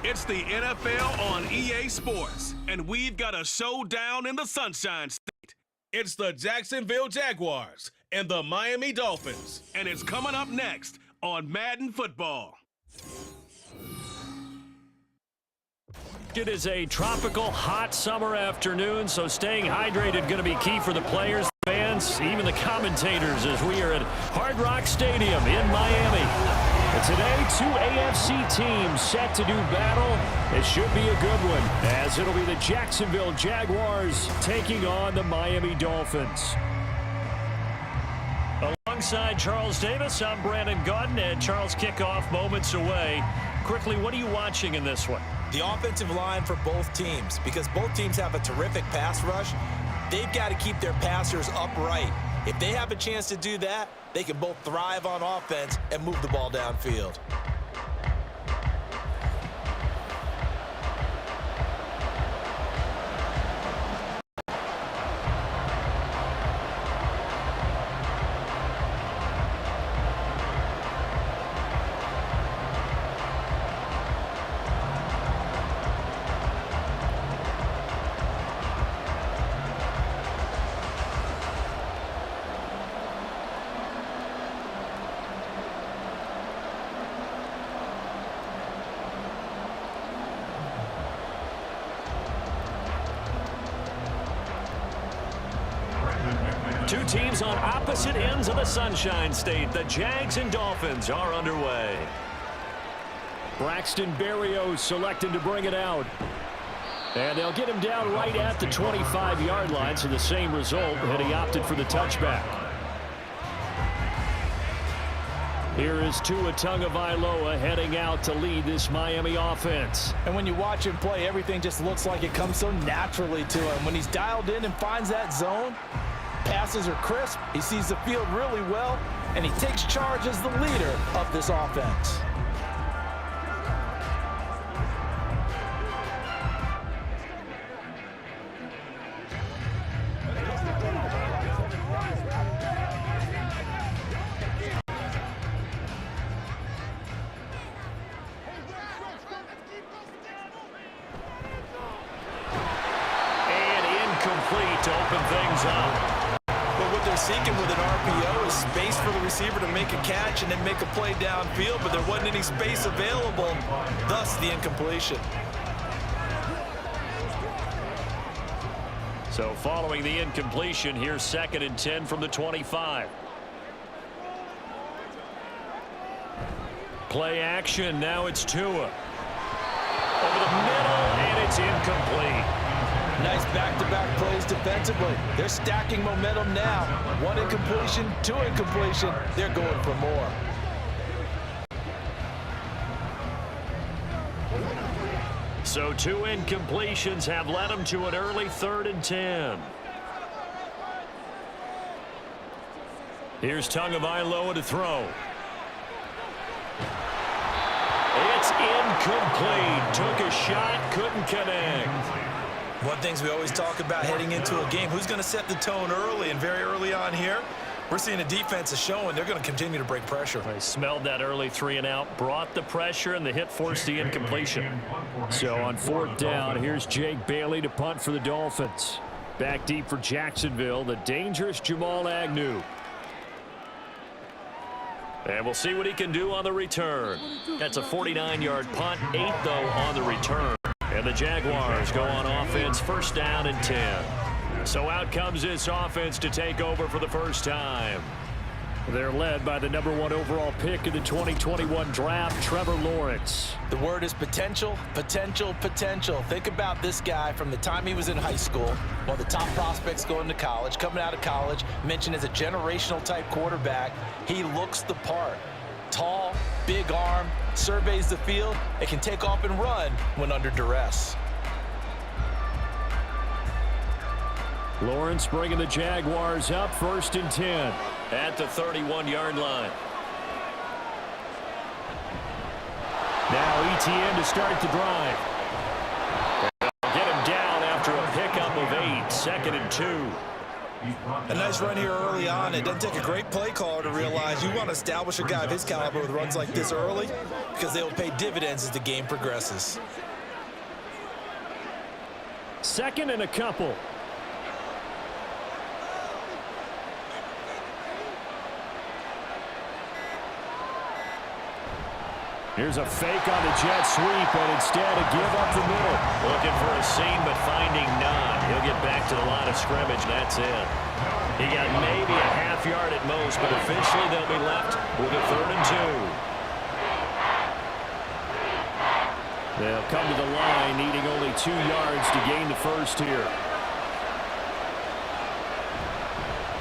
It's the NFL on EA Sports, and we've got a showdown in the Sunshine State. It's the Jacksonville Jaguars and the Miami Dolphins, and it's coming up next on Madden Football. It is a tropical, hot summer afternoon, so staying hydrated going to be key for the players, fans, even the commentators as we are at Hard Rock Stadium in Miami. And today, two AFC teams set to do battle. It should be a good one, as it'll be the Jacksonville Jaguars taking on the Miami Dolphins. Alongside Charles Davis, I'm Brandon Gaudin, and Charles, kickoff moments away. Quickly, what are you watching in this one? The offensive line for both teams, because both teams have a terrific pass rush. They've got to keep their passers upright. If they have a chance to do that, they can both thrive on offense and move the ball downfield. Two teams on opposite ends of the Sunshine State. The Jags and Dolphins are underway. Braxton Berrios selected to bring it out. And they'll get him down right at the 25-yard line, so the same result, and he opted for the touchback. Here is Tua Tagovailoa heading out to lead this Miami offense. And when you watch him play, everything just looks like it comes so naturally to him. When he's dialed in and finds that zone, passes are crisp, he sees the field really well, and he takes charge as the leader of this offense. And incomplete to open things up. What they're seeking with an RPO is space for the receiver to make a catch and then make a play downfield, but there wasn't any space available, thus the incompletion. So following the incompletion, here's 2nd and 10 from the 25. Play action, now it's Tua. Over the middle, and it's incomplete. Nice back-to-back plays defensively. They're stacking momentum now. One incompletion, two incompletion. They're going for more. So two incompletions have led them to an early 3rd and 10. Here's Tagovailoa to throw. It's incomplete. Took a shot, couldn't connect. One of the things we always talk about heading into a game, who's going to set the tone early, and very early on here, we're seeing the defense is showing they're going to continue to break pressure. They smelled that early 3 and out, brought the pressure, and the hit forced the incompletion. So on 4th down, here's Jake Bailey to punt for the Dolphins. Back deep for Jacksonville, the dangerous Jamal Agnew. And we'll see what he can do on the return. That's a 49-yard punt, 8 though on the return. And the Jaguars go on offense, 1st down and 10. So out comes this offense to take over for the first time. They're led by the #1 overall pick in the 2021 draft, Trevor Lawrence. The word is potential, potential, potential. Think about this guy from the time he was in high school, one of the top prospects going to college, coming out of college, mentioned as a generational type quarterback. He looks the part. Tall, big arm, surveys the field, and can take off and run when under duress. Lawrence bringing the Jaguars up, 1st and 10 at the 31-yard line. Now ETN to start the drive. They'll get him down after a pickup of 8, 2nd and 2. A nice run here early on. It doesn't take a great play caller to realize you want to establish a guy of his caliber with runs like this early because they will pay dividends as the game progresses. Second and a couple. Here's a fake on the jet sweep, and instead a give up the middle. Looking for a seam, but finding none. He'll get back to the line of scrimmage, and that's it. He got maybe a half yard at most, but officially they'll be left with a 3rd and 2. They'll come to the line, needing only 2 yards to gain the first here.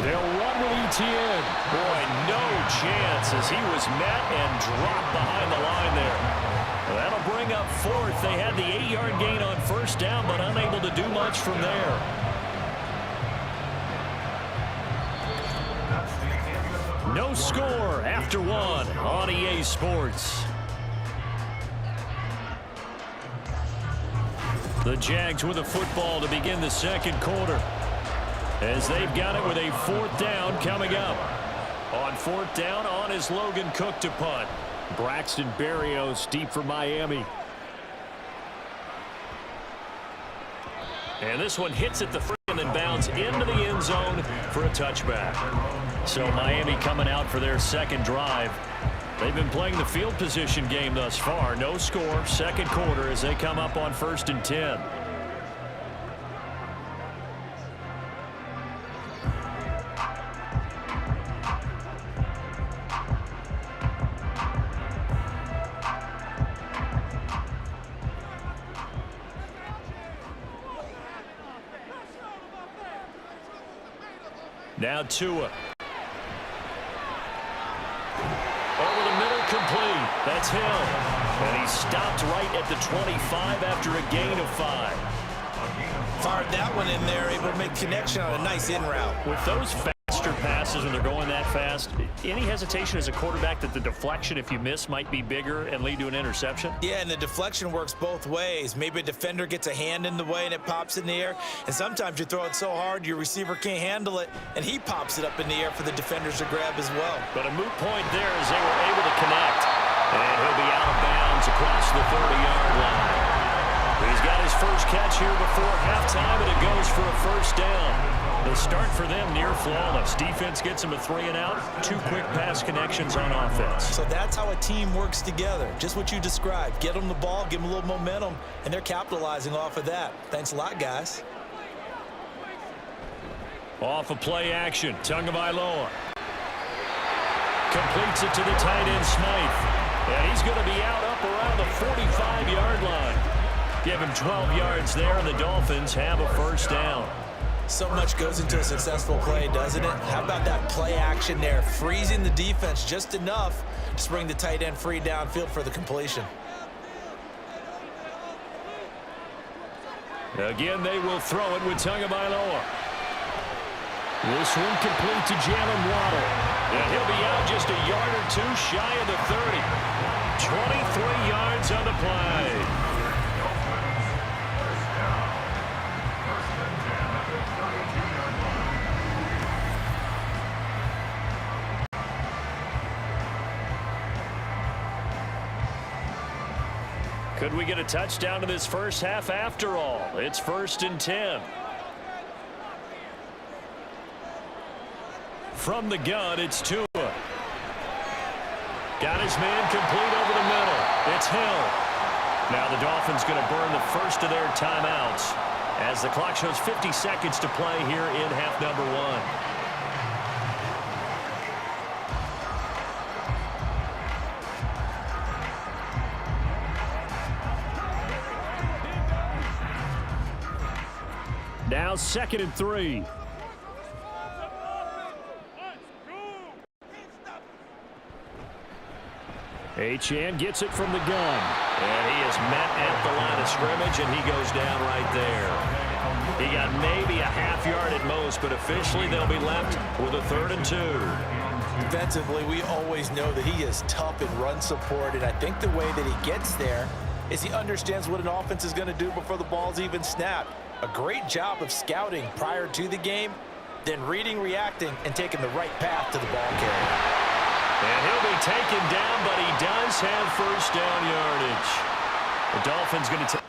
They'll run with ETN. Boy, no chance as he was met and dropped behind the line there. Well, that'll bring up 4th. They had the 8-yard gain on 1st down, but unable to do much from there. No score after 1 on EA Sports. The Jags with a football to begin the second quarter, as they've got it with a 4th down coming up. On 4th down, on is Logan Cook to punt. Braxton Berrios deep for Miami. And this one hits at the 3 and then bounds into the end zone for a touchback. So Miami coming out for their second drive. They've been playing the field position game thus far. No score, second quarter as they come up on 1st and 10. Now Tua. Over the middle, complete. That's Hill. And he stopped right at the 25 after a gain of 5. Fired that one in there, able to make connection on a nice in route. With those faster passes when they're going that fast, any hesitation as a quarterback that the deflection, if you miss, might be bigger and lead to an interception? Yeah, and the deflection works both ways. Maybe a defender gets a hand in the way and it pops in the air, and sometimes you throw it so hard your receiver can't handle it, and he pops it up in the air for the defenders to grab as well. But a moot point there as they were able to connect. And he'll be out of bounds across the 30-yard line. He's got his first catch here before halftime, and it goes for a 1st down. The start for them near flawless. Defense gets them a 3 and out. 2 quick pass connections on offense. So that's how a team works together. Just what you described. Get them the ball, give them a little momentum, and they're capitalizing off of that. Thanks a lot, guys. Off of play action, Tagovailoa completes it to the tight end Smythe. And he's going to be out up around the 45-yard line. Give him 12 yards there, and the Dolphins have a 1st down. So much goes into a successful play, doesn't it? How about that play action there? Freezing the defense just enough to bring the tight end free downfield for the completion. Again, they will throw it with Tagovailoa. This one complete to Jalen Waddle. And he'll be out just a yard or 2 shy of the 30. 23 yards on the play. Could we get a touchdown to this first half after all? It's 1st and 10. From the gun, it's Tua. Got his man complete over the middle. It's Hill. Now the Dolphins going to burn the first of their timeouts as the clock shows 50 seconds to play here in half number 1. Now 2nd and 3. Achane gets it from the gun. And he is met at the line of scrimmage, and he goes down right there. He got maybe a half yard at most, but officially they'll be left with a 3rd and 2. Defensively, we always know that he is tough in run support, and I think the way that he gets there is he understands what an offense is going to do before the ball's even snapped. A great job of scouting prior to the game, then reading, reacting, and taking the right path to the ball carrier. And he'll be taken down, but he does have first down yardage. The Dolphins going to take.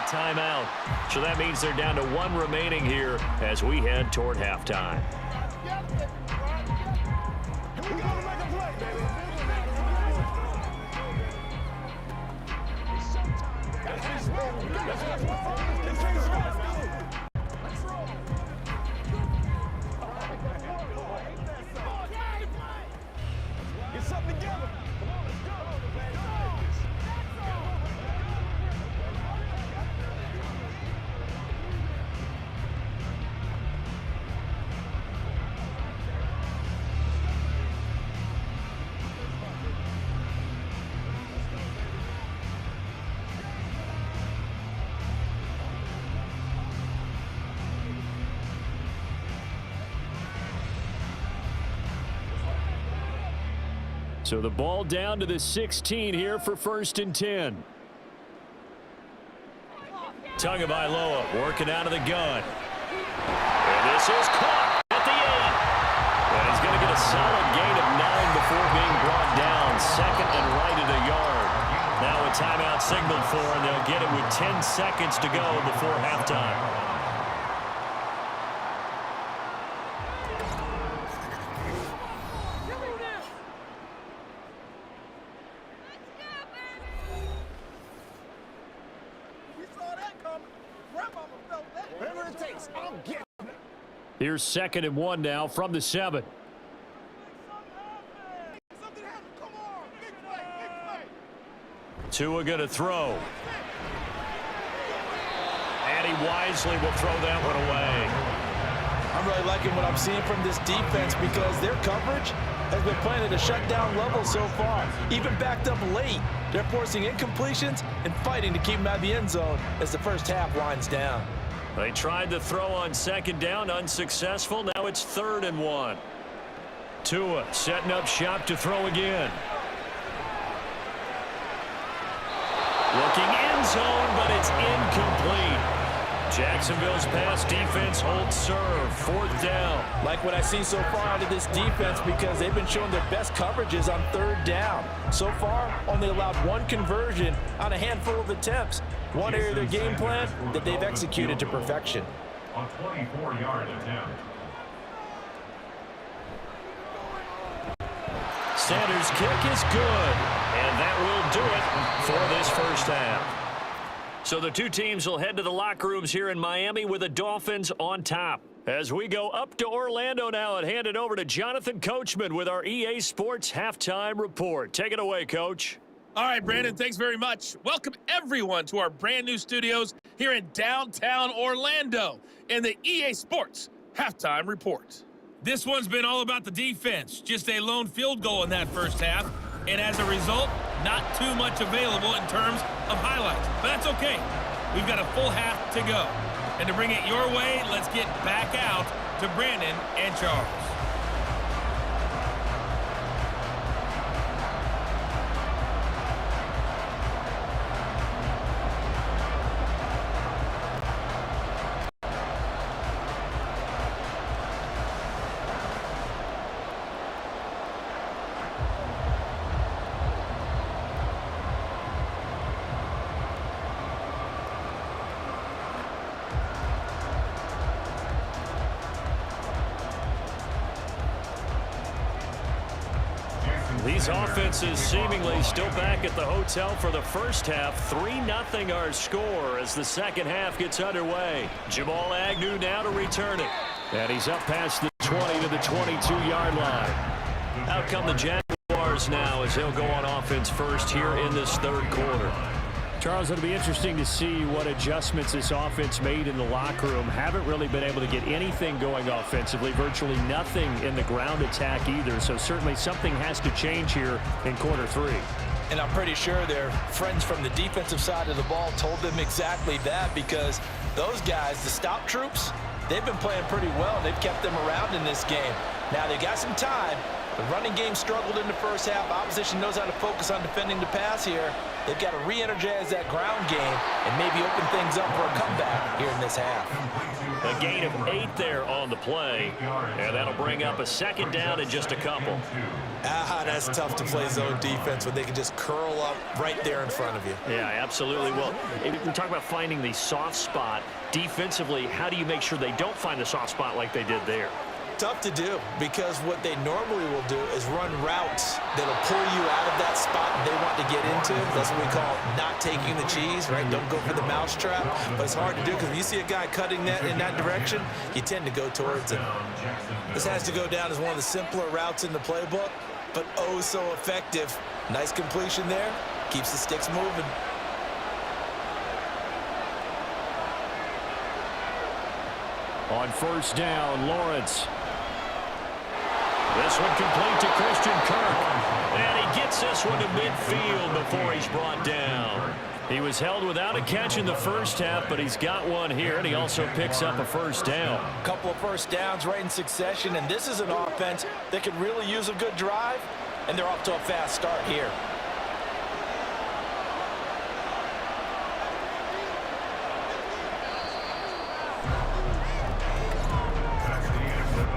Timeout. So that means they're down to one remaining here as we head toward halftime. Get something together. Come on, let's go. So the ball down to the 16 here for 1st and 10. Tagovailoa working out of the gun. And this is caught at the 8. And he's going to get a solid gain of 9 before being brought down. 2nd and right at a yard. Now a timeout signaled for, and they'll get it with 10 seconds to go before halftime. Here's 2nd and 1 now from the 7. Tua going to throw. And he wisely will throw that one away. I'm really liking what I'm seeing from this defense because their coverage has been playing at a shutdown level so far. Even backed up late, they're forcing incompletions and fighting to keep them out of the end zone as the first half winds down. They tried to throw on 2nd down, unsuccessful. Now it's 3rd and 1. Tua setting up shop to throw again. Looking end zone, but it's incomplete. Jacksonville's pass defense holds serve. 4th down. Like what I see so far out of this defense because they've been showing their best coverages on 3rd down. So far, only allowed 1 conversion on a handful of attempts. One area of their game plan that they've executed to perfection. A 24-yard attempt. Sanders' kick is good, and that will do it for this first half. So the two teams will head to the locker rooms here in Miami with the Dolphins on top. As we go up to Orlando now and hand it over to Jonathan Coachman with our EA Sports Halftime Report. Take it away, Coach. All right, Brandon, thanks very much. Welcome, everyone, to our brand-new studios here in downtown Orlando in the EA Sports Halftime Report. This one's been all about the defense. Just a lone field goal in that first half. And as a result, not too much available in terms of highlights. But that's okay. We've got a full half to go. And to bring it your way, let's get back out to Brandon and Charles. These offenses seemingly still back at the hotel for the first half. 3-0 our score as the second half gets underway. Jamal Agnew now to return it. And he's up past the 20 to the 22-yard line. Out come the Jaguars yours now as he'll go on offense first here in this third quarter. Charles, it'll be interesting to see what adjustments this offense made in the locker room. Haven't really been able to get anything going offensively, virtually nothing in the ground attack either. So certainly something has to change here in quarter three. And I'm pretty sure their friends from the defensive side of the ball told them exactly that, because those guys, the stop troops, they've been playing pretty well. They've kept them around in this game. Now they got some time. The running game struggled in the first half. Opposition knows how to focus on defending the pass here. They've got to re-energize that ground game and maybe open things up for a comeback here in this half. A gain of 8 there on the play, and that'll bring up a second down in just a couple. That's tough to play zone defense when they can just curl up right there in front of you. Yeah, absolutely. Well, if we talk about finding the soft spot defensively, how do you make sure they don't find the soft spot like they did there? Tough to do, because what they normally will do is run routes that'll pull you out of that spot they want to get into. That's what we call not taking the cheese, right? Don't go for the mousetrap. But it's hard to do, because when you see a guy cutting that in that direction, you tend to go towards it. This has to go down as one of the simpler routes in the playbook, but oh so effective. Nice completion there. Keeps the sticks moving. On first down, Lawrence. This one complete to Christian Kirk. And he gets this one to midfield before he's brought down. He was held without a catch in the first half, but he's got one here, and he also picks up a first down. A couple of first downs right in succession, and this is an offense that could really use a good drive, and they're off to a fast start here.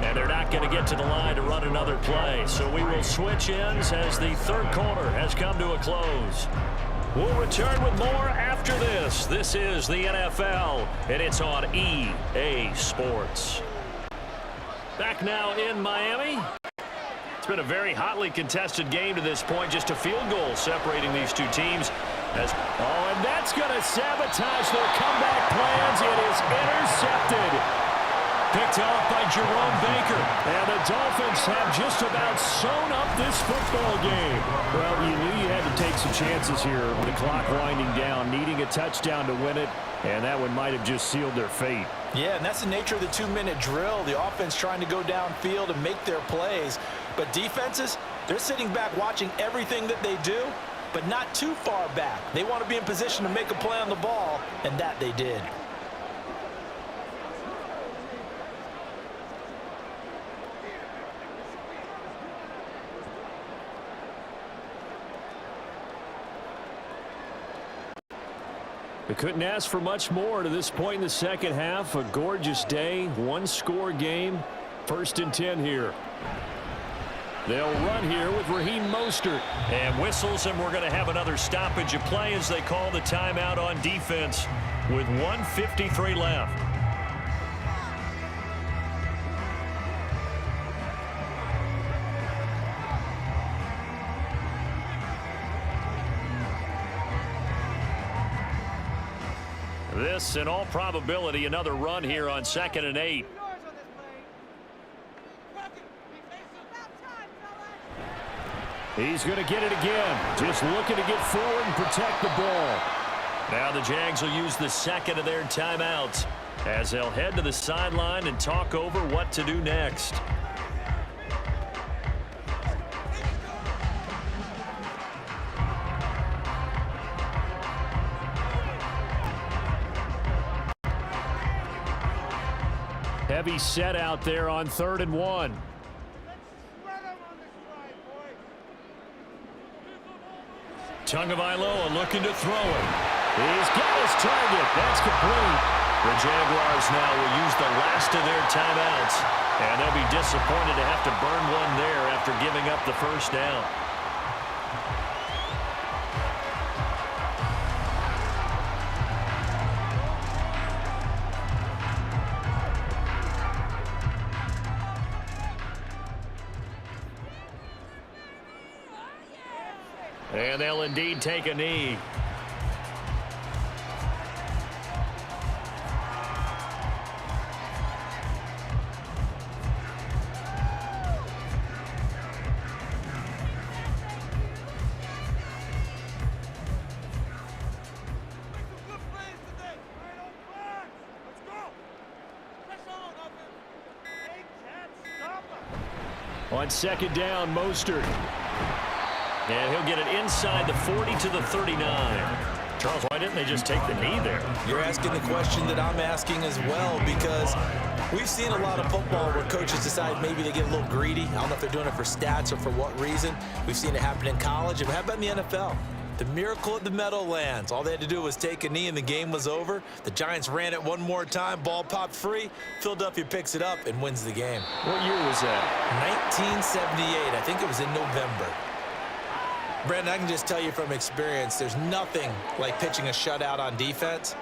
And they're not going to get to the line to run another play. So we will switch ends as the third quarter has come to a close. We'll return with more after this. This is the NFL, and it's on EA Sports. Back now in Miami. It's been a very hotly contested game to this point. Just a field goal separating these two teams. And that's going to sabotage their comeback plans. It is intercepted. Picked off by Jerome Baker. And the Dolphins have just about sewn up this football game. Well, you knew you had to take some chances here with the clock winding down, needing a touchdown to win it, and that one might have just sealed their fate. Yeah, and that's the nature of the 2-minute drill. The offense trying to go downfield and make their plays. But defenses, they're sitting back watching everything that they do, but not too far back. They want to be in position to make a play on the ball, and that they did. They couldn't ask for much more to this point in the second half. A gorgeous day, one-score game, 1st and 10 here. They'll run here with Raheem Mostert. And whistles, and we're going to have another stoppage of play as they call the timeout on defense with 1:53 left. This, in all probability, another run here on 2nd and 8. He's going to get it again. Just looking to get forward and protect the ball. Now the Jags will use the second of their timeouts as they'll head to the sideline and talk over what to do next. Heavy set out there on 3rd and 1. Tagovailoa looking to throw it. He's got his target. That's complete. The Jaguars now will use the last of their timeouts, and they'll be disappointed to have to burn one there after giving up the first down. And they'll indeed take a knee. On second down, Mostert. And he'll get it inside the 40 to the 39. Charles, why didn't they just take the knee there? You're asking the question that I'm asking as well, because we've seen a lot of football where coaches decide maybe they get a little greedy. I don't know if they're doing it for stats or for what reason. We've seen it happen in college. And how about in the NFL? The miracle at the Meadowlands. All they had to do was take a knee and the game was over. The Giants ran it one more time. Ball popped free. Philadelphia picks it up and wins the game. What year was that? 1978. I think it was in November. Brandon, I can just tell you from experience, there's nothing like pitching a shutout on defense,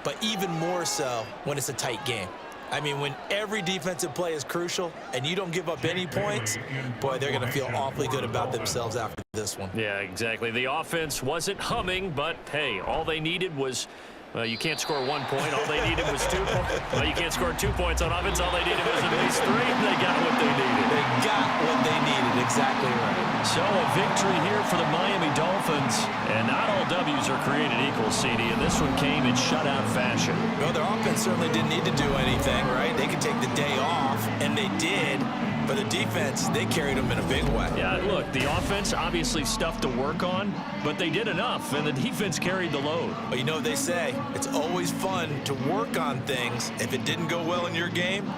but even more so when it's a tight game. I mean, when every defensive play is crucial and you don't give up any points, boy, they're going to feel awfully good about themselves after this one. Yeah, exactly. The offense wasn't humming, but, hey, all they needed was you can't score 1 point. All they needed was 2 points. Well, you can't score 2 points on offense. All they needed was at least 3. They got what they needed. They got what they needed. Exactly right. So a victory here for the Miami Dolphins. And not all W's are created equal, CD, and this one came in shutout fashion. Well, their offense certainly didn't need to do anything, right? They could take the day off, and they did. But the defense, they carried them in a big way. Yeah, look, the offense obviously stuff to work on, but they did enough, and the defense carried the load. But you know what they say, it's always fun to work on things. If it didn't go well in your game,